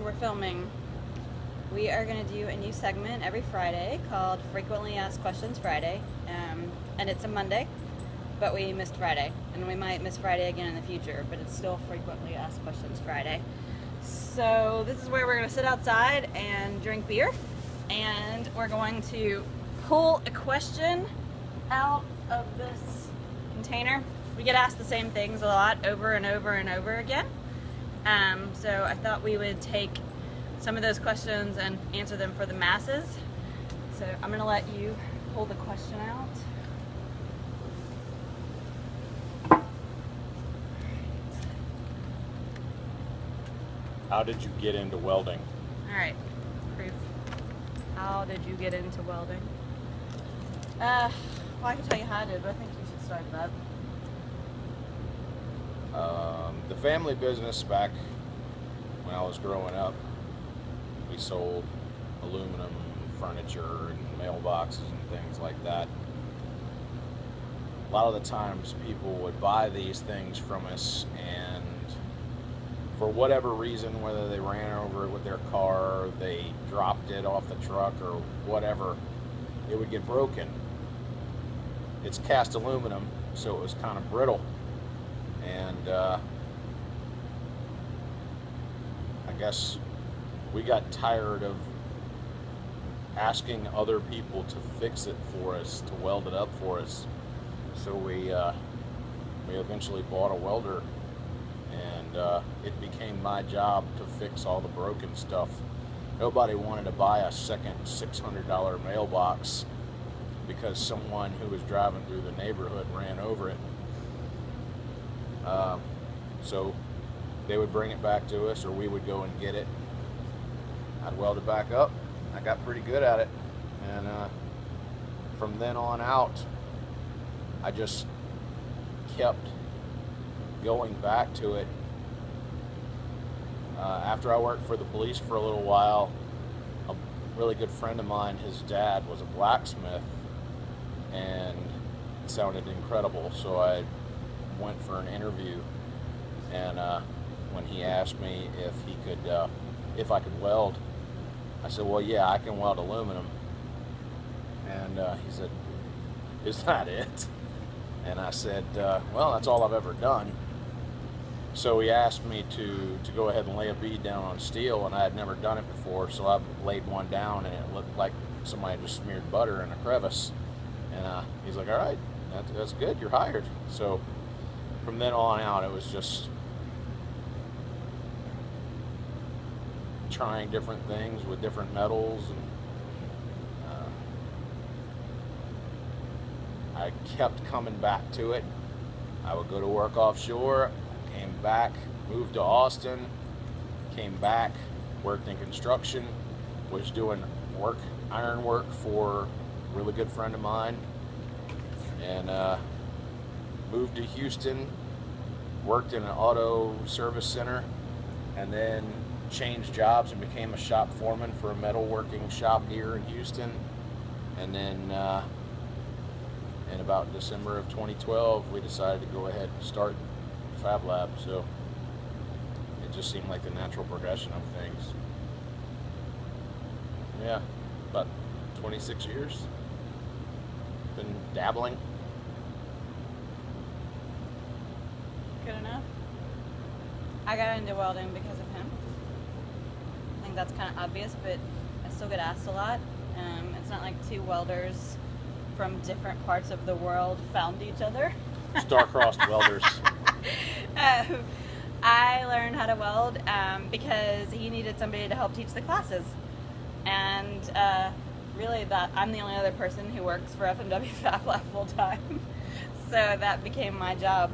we're filming. We are going to do a new segment every Friday called Frequently Asked Questions Friday. And it's a Monday, but we missed Friday. And we might miss Friday again in the future, but it's still Frequently Asked Questions Friday. So this is where we're going to sit outside and drink beer. And we're going to pull a question out of this container. We get asked the same things a lot over and over and over again. So I thought we would take some of those questions and answer them for the masses. So I'm going to let you pull the question out. How did you get into welding? All right, proof. How did you get into welding? Well, I can tell you how I did, but I think you should start that. The family business back when I was growing up, we sold aluminum furniture and mailboxes and things like that. A lot of the times people would buy these things from us, and for whatever reason, whether they ran over it with their car, they dropped it off the truck or whatever, it would get broken. It's cast aluminum, so it was kind of brittle. And I guess we got tired of asking other people to fix it for us, to weld it up for us. So we eventually bought a welder, and it became my job to fix all the broken stuff. Nobody wanted to buy a second $600 mailbox because someone who was driving through the neighborhood ran over it. So they would bring it back to us, or we would go and get it. I'd weld it back up. I got pretty good at it, and from then on out, I just kept going back to it. After I worked for the police for a little while, a really good friend of mine, his dad was a blacksmith, and it sounded incredible, so I went for an interview, and when he asked me if I could weld, I said, well, yeah, I can weld aluminum. And he said, is that it? And I said, well, that's all I've ever done. So he asked me to go ahead and lay a bead down on steel, and I had never done it before, so I laid one down, and it looked like somebody just smeared butter in a crevice. And he's like, all right, that's good, you're hired. So from then on out, it was just trying different things with different metals, and I kept coming back to it. I would go to work offshore, came back, moved to Austin, came back, worked in construction, was doing iron work for a really good friend of mine, and moved to Houston, worked in an auto service center, and then changed jobs and became a shop foreman for a metalworking shop here in Houston. And then in about December of 2012, we decided to go ahead and start Fab Lab. So it just seemed like the natural progression of things. Yeah, about 26 years. Been dabbling. Good enough. I got into welding because of him. I think that's kind of obvious, but I still get asked a lot. It's not like two welders from different parts of the world found each other. Star-crossed welders. I learned how to weld because he needed somebody to help teach the classes. And really, I'm the only other person who works for FMW Fab Lab full time. So that became my job.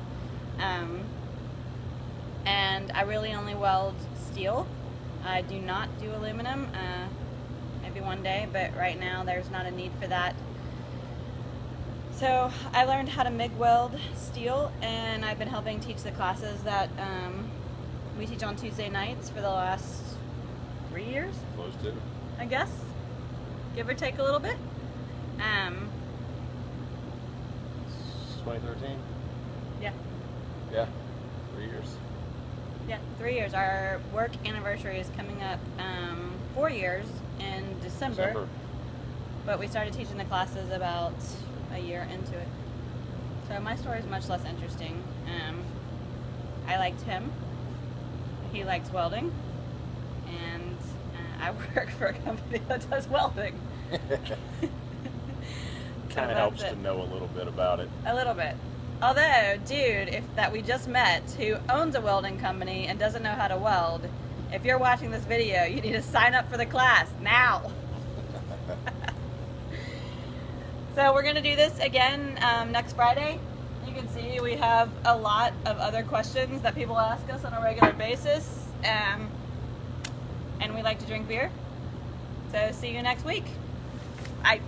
And I really only weld steel. I do not do aluminum, maybe one day, but right now there's not a need for that. So I learned how to MIG weld steel, and I've been helping teach the classes that we teach on Tuesday nights for the last 3 years. Close to. I guess, give or take a little bit. 2013? Yeah. Yeah, 3 years. Yeah, 3 years. Our work anniversary is coming up 4 years in December. But we started teaching the classes about a year into it. So my story is much less interesting. I liked him. He likes welding. And I work for a company that does welding. Kind of helps to know a little bit about it. A little bit. Although, dude, that we just met, who owns a welding company and doesn't know how to weld, if you're watching this video, you need to sign up for the class now. So we're going to do this again next Friday. You can see we have a lot of other questions that people ask us on a regular basis. And we like to drink beer. So see you next week. Bye.